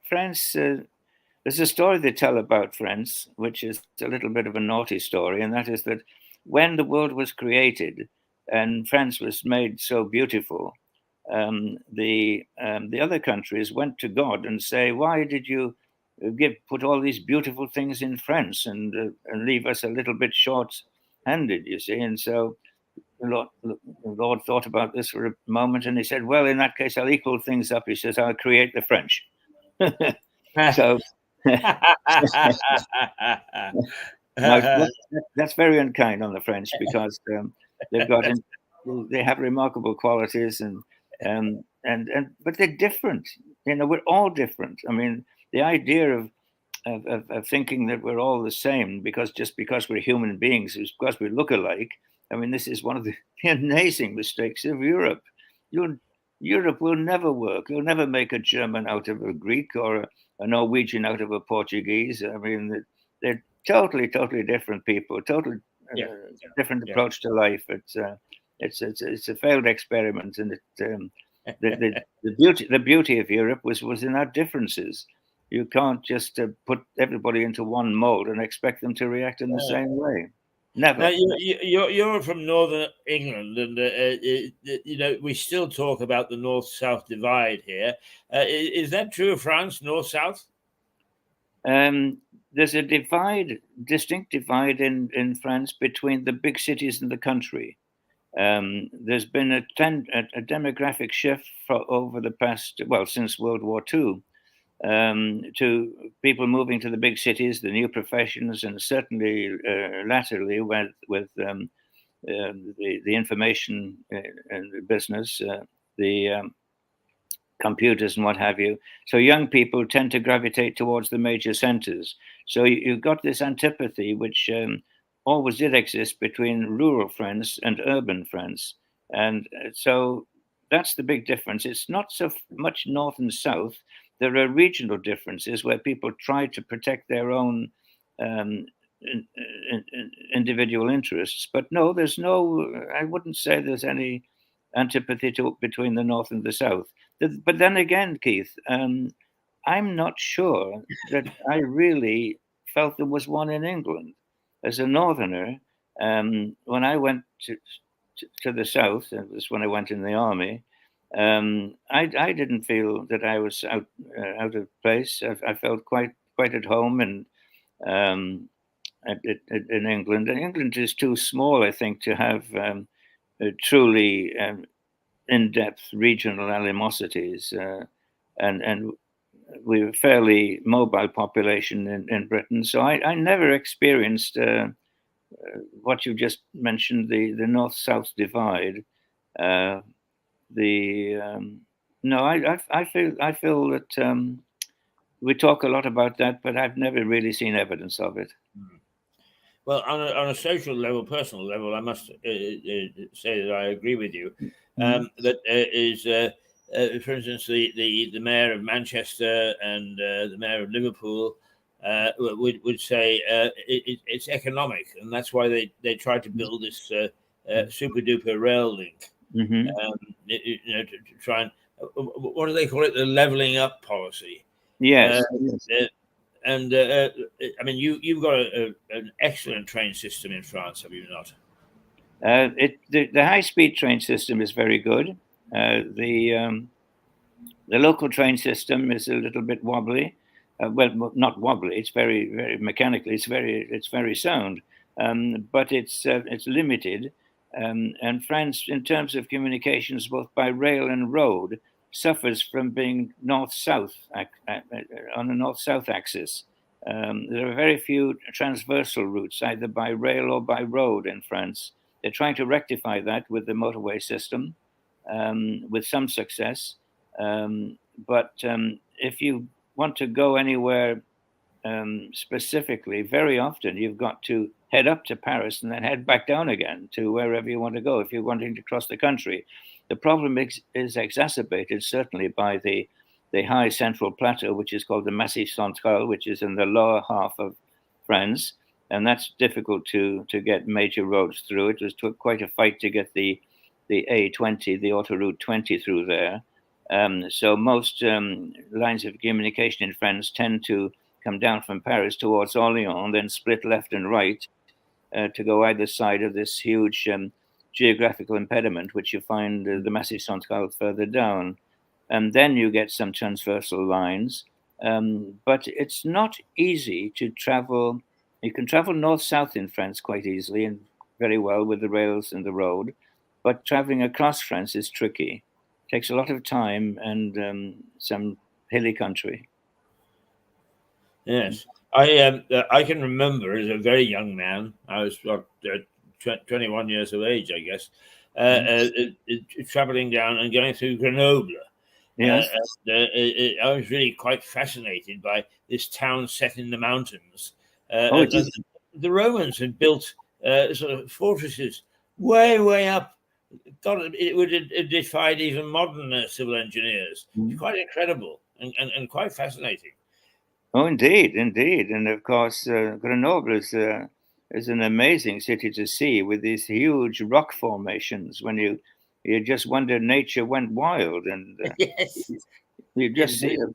France. There's a story they tell about France, which is a little bit of a naughty story, and that is that when the world was created and France was made so beautiful, the other countries went to God and say, "Why did you put all these beautiful things in France and leave us a little bit short-handed?" You see, and so the Lord thought about this for a moment, and he said, "Well, in that case, I'll equal things up." He says, "I'll create the French." So now that's very unkind on the French because they've got they have remarkable qualities and but they're different. We're all different. I mean, the idea of thinking that we're all the same because we're human beings, because we look alike. I mean, this is one of the amazing mistakes of Europe. Europe will never work. You'll never make a German out of a Greek or a Norwegian out of a Portuguese. I mean, they're totally, totally different people, totally different approach to life. It's a failed experiment, and the beauty of Europe was in our differences. You can't just put everybody into one mold and expect them to react in the same way. Never. Now, you're from Northern England, and we still talk about the North-South divide here. Is that true of France, North-South? There's a distinct divide in France between the big cities and the country. There's been a demographic shift over the past, since World War II, to people moving to the big cities, the new professions, and certainly latterly with the information business, the computers and what have you. So young people tend to gravitate towards the major centers. So you've got this antipathy, which always did exist between rural France and urban France. And so that's the big difference. It's not so much north and south. There are regional differences where people try to protect their own individual interests. But no, I wouldn't say there's any antipathy between the north and the south. But then again, Keith, I'm not sure that I really felt there was one in England. As a northerner, when I went to the south, it was when I went in the army, I didn't feel that I was out of place. I felt quite at home in England. And England is too small, I think, to have truly in-depth regional animosities. And we're a fairly mobile population in Britain. So I never experienced what you just mentioned, the north-south divide. No, I feel that we talk a lot about that, but I've never really seen evidence of it. Well, on a social level, personal level, I must say that I agree with you. That is, for instance, the mayor of Manchester and the mayor of Liverpool would say it's economic, and that's why they tried to build this super duper rail link. To try and what do they call it? The leveling up policy. Yes. And I mean, you've got an excellent train system in France, have you not? The high-speed train system is very good. The local train system is a little bit wobbly. Well, not wobbly. It's very, very mechanically. It's very sound, but it's limited. And France, in terms of communications, both by rail and road, suffers from being north-south on a north-south axis. There are very few transversal routes, either by rail or by road in France. They're trying to rectify that with the motorway system, with some success. But if you want to go anywhere specifically, very often you've got to head up to Paris and then head back down again to wherever you want to go if you're wanting to cross the country. The problem is exacerbated certainly by the high central plateau, which is called the Massif Central, which is in the lower half of France. And that's difficult to get major roads through. It was quite a fight to get the A20, the autoroute 20 through there. So most lines of communication in France tend to come down from Paris towards Orléans, then split left and right to go either side of this huge geographical impediment, which you find the Massif Central further down. And then you get some transversal lines. But it's not easy to travel. You can travel north-south in France quite easily and very well with the rails and the road. But traveling across France is tricky. It takes a lot of time and some hilly country. Yes, I can remember as a very young man. I was 21 years of age, I guess, traveling down and going through Grenoble. Yes. I was really quite fascinated by this town set in the mountains. Oh, it is. The Romans had built sort of fortresses way, way up. God, it would have defied even modern civil engineers. It's quite incredible and quite fascinating. Oh, indeed, indeed, and of course, Grenoble is an amazing city to see with these huge rock formations. When you just wonder nature went wild, and Yes, you just see indeed.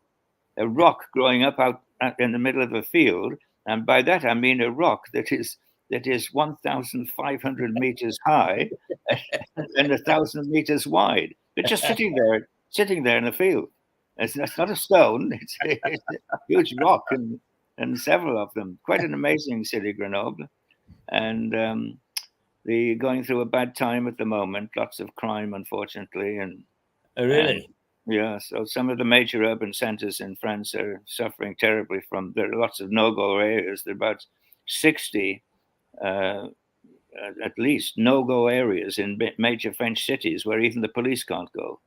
a rock growing up out in the middle of a field, and by that I mean a rock that is 1,500 meters high and 1,000 meters wide. It's just sitting there in a field. It's not a stone; it's a huge rock, and several of them. Quite an amazing city, Grenoble, and the going through a bad time at the moment. Lots of crime, unfortunately, Oh, and really? yeah. So some of the major urban centres in France are suffering terribly from. There are lots of no-go areas. There are about 60 uh, at least no-go areas in major French cities where even the police can't go.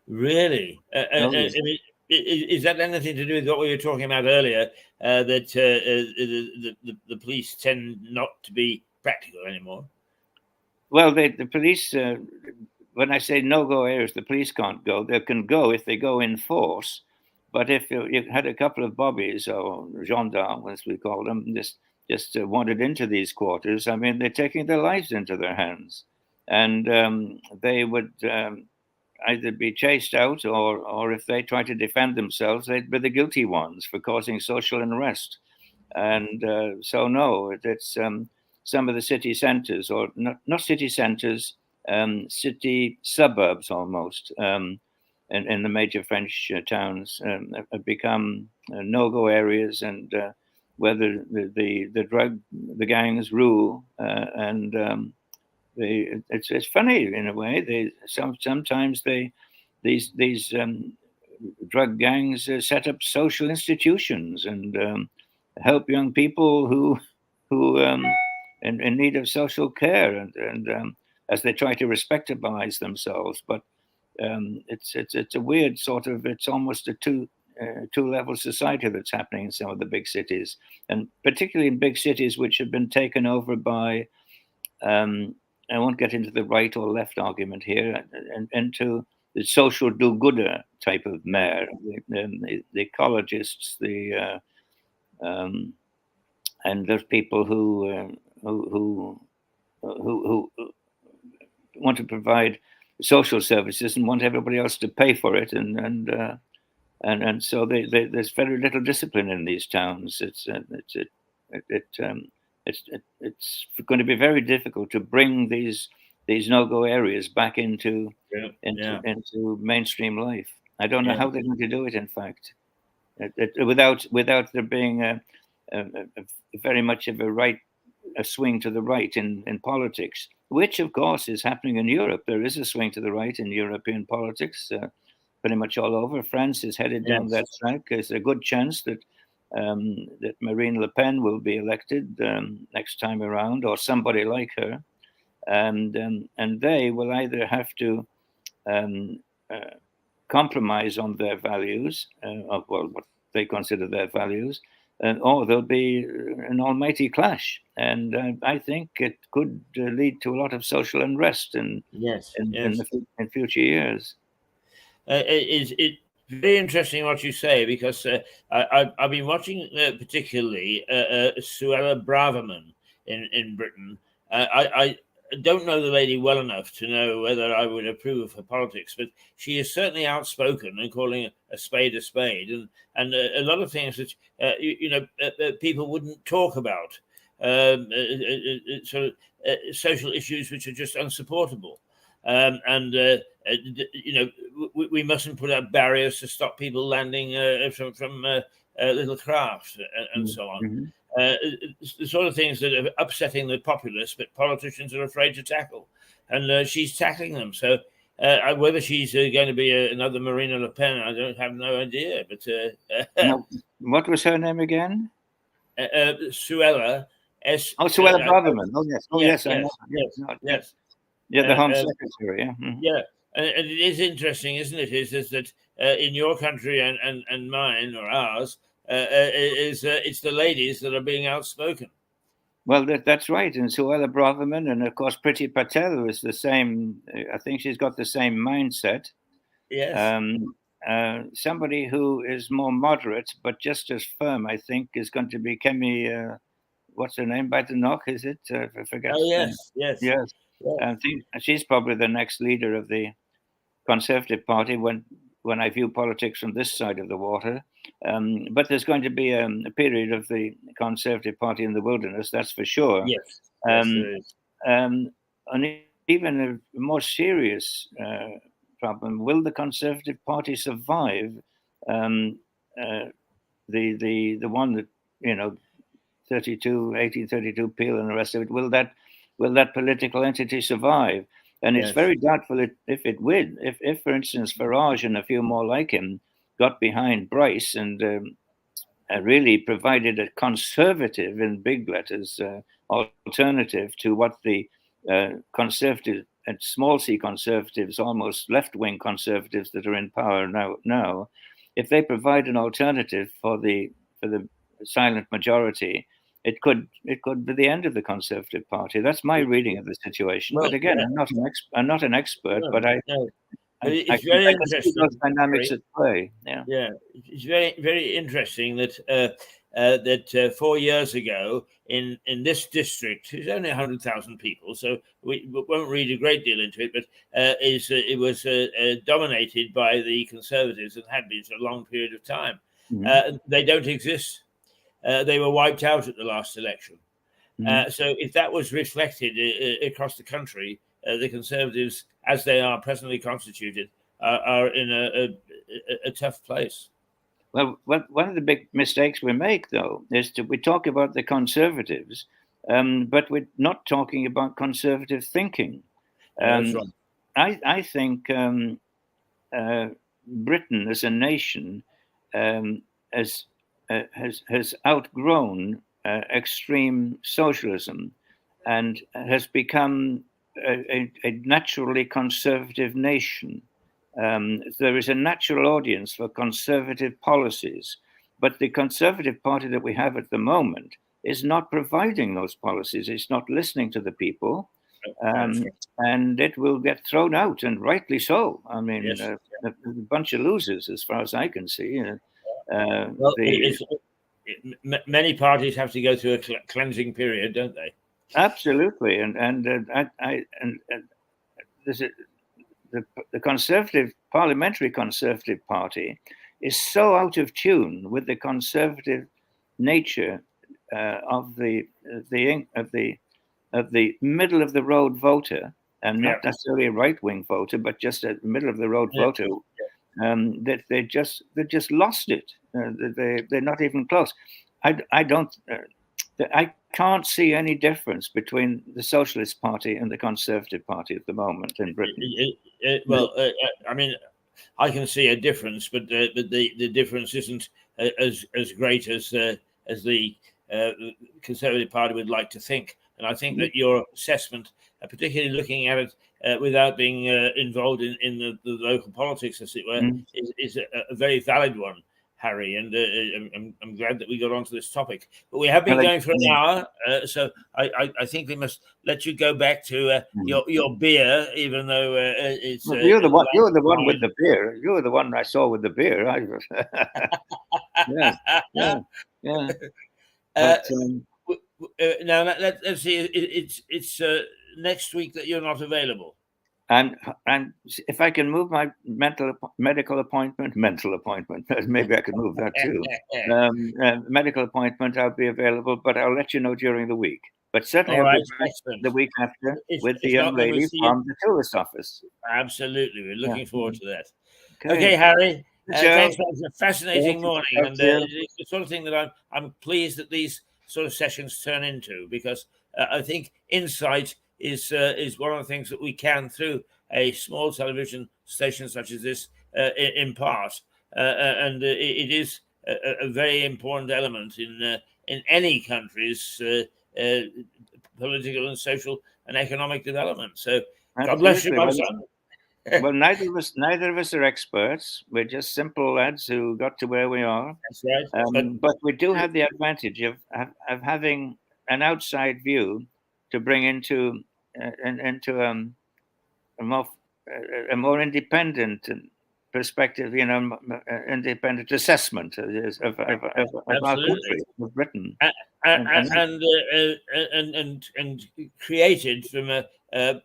Really? Oh, yes. I mean, is that anything to do with what we were talking about earlier? That the police tend not to be practical anymore. Well, the police, when I say no-go areas, the police can't go. They can go if they go in force. But if you had a couple of bobbies or gendarmes, as we call them, just wandered into these quarters, I mean, they're taking their lives into their hands. And they would either be chased out or if they try to defend themselves, they'd be the guilty ones for causing social unrest. And so, no, it's some of the city centres, or not city centres, city suburbs almost, in the major French towns have become no-go areas, and where the gangs rule, and it's funny in a way. Sometimes these drug gangs set up social institutions and help young people who in need of social care, and as they try to respectabilize themselves. But it's a weird sort of, it's almost a two-level society that's happening in some of the big cities, and particularly in big cities which have been taken over by I won't get into the right or left argument here, and into the social do-gooder type of mayor, the ecologists, and those people who want to provide social services and want everybody else to pay for it, and so there's very little discipline in these towns. It's going to be very difficult to bring these no-go areas back into mainstream life. I don't know how they're going to do it. In fact, without there being a very much of a swing to the right in politics, which of course is happening in Europe. There is a swing to the right in European politics, pretty much all over. France is headed down that track. There's a good chance that that Marine Le Pen will be elected next time around, or somebody like her, and they will either have to compromise on their values, of what they consider their values, or there'll be an almighty clash. And I think it could lead to a lot of social unrest in future years. It's very interesting what you say, because I've been watching particularly Suella Braverman in Britain. don't know the lady well enough to know whether I would approve of her politics, but she is certainly outspoken and calling a spade, and a lot of things which people wouldn't talk about, sort of social issues which are just unsupportable. We mustn't put up barriers to stop people landing from little craft and so on. Mm-hmm. The sort of things that are upsetting the populace, but politicians are afraid to tackle, and she's tackling them. So whether she's going to be another Marine Le Pen, I don't have no idea. But now, what was her name again? Suella. Suella Braverman. Oh yes. Oh yes. I know. Yes. Yeah, the Home Secretary. Yeah. Mm-hmm. Yeah. And it is interesting, isn't it? Is that in your country and mine or ours, it's the ladies that are being outspoken. Well, that's right. And Suella Braverman, and of course, Priti Patel is the same. I think she's got the same mindset. Yes. Somebody who is more moderate, but just as firm, I think, is going to be Kemi. What's her name? Badenoch, is it? I forget. Oh, yes. Yes. I think she's probably the next leader of the Conservative Party when I view politics from this side of the water. But there's going to be a period of the Conservative Party in the wilderness, that's for sure. Yes. And even a more serious problem: will the Conservative Party survive the one that 1832 Peel and the rest of it? Will that political entity survive? And it's very doubtful if it will. If, for instance, Farage and a few more like him got behind Bryce and really provided a conservative, in big letters, alternative to what the conservative and small c conservatives, almost left-wing conservatives that are in power now, if they provide an alternative for the silent majority, it could be the end of the Conservative Party. That's my reading of the situation. Well, but again, I'm not an expert, but I very can interesting. see those dynamics at play. Yeah, it's very, very interesting that 4 years ago in this district, there's only 100,000 people, so we won't read a great deal into it, but it was dominated by the Conservatives and had been for a long period of time. Mm-hmm. They don't exist. They were wiped out at the last election. Mm-hmm. So if that was reflected across the country, the Conservatives, as they are presently constituted, are in a tough place. Well, one of the big mistakes we make, though, is we talk about the Conservatives, but we're not talking about conservative thinking. That's right. I think Britain as a nation has outgrown extreme socialism and has become a naturally conservative nation. There is a natural audience for conservative policies, but the Conservative Party that we have at the moment is not providing those policies. It's not listening to the people, and it will get thrown out, and rightly so. I mean, yes. A bunch of losers, as far as I can see. Many parties have to go through a cleansing period, don't they? Absolutely, and the Conservative Parliamentary Conservative Party is so out of tune with the conservative nature of the middle of the road voter, and not necessarily a right wing voter, but just a middle of the road voter. That they just lost it. They're not even close. I can't see any difference between the Socialist Party and the Conservative Party at the moment in Britain. I mean, I can see a difference, but the difference isn't as great as the Conservative Party would like to think. And I think that your assessment, particularly looking at it without being involved in the local politics, as it were, is a very valid one, Harry. And I'm glad that we got onto this topic. But we have been going for an hour, so I think we must let you go back to your beer, even though it's. Well, you're the one. You're the one with the beer. You're the one I saw with the beer. Yeah. Now let's see. It's next week that you're not available? And if I can move my medical appointment, maybe I could move that too. Medical appointment, I'll be available, but I'll let you know during the week. But certainly, All I'll right, be back excellent. the week after with the If young not, then we'll lady see you. from the tourist office. Absolutely, we're looking forward to that. Okay, Okay, Harry. Joe. Thanks. It was a fascinating Thanks. morning, Thank and you. it's the sort of thing that I'm pleased that these sort of sessions turn into, because I think insight is one of the things that we can, through a small television station such as this, impart, and it is a very important element in any country's political and social and economic development. So, God bless you, my son. Well, neither of us are experts. We're just simple lads who got to where we are. That's right. But we do have the advantage of having an outside view to bring into a more independent perspective, independent assessment of our country, of Britain, and created from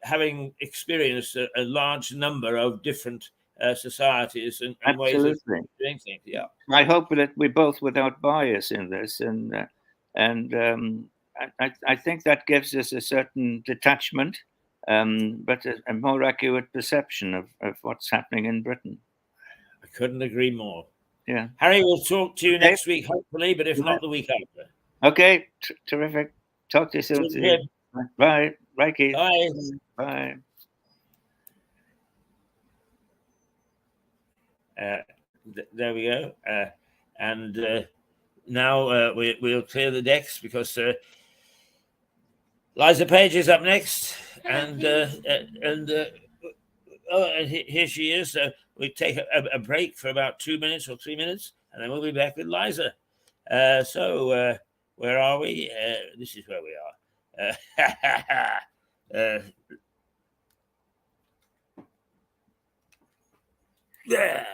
having experienced a large number of different societies and ways of doing things. Yeah, I hope that we both, without bias in this, and I think that gives us a certain detachment, but a more accurate perception of what's happening in Britain. I couldn't agree more. Yeah, Harry, we'll talk to you next week, hopefully, but if not, the week after. Okay, terrific. Talk to you soon. Bye. Bye, Keith. Bye. Bye. There we go. And now we'll clear the decks, because Liza Page is up next, and here she is. So we take a break for about 2 minutes or 3 minutes, and then we'll be back with Liza. So where are we? This is where we are. Yeah.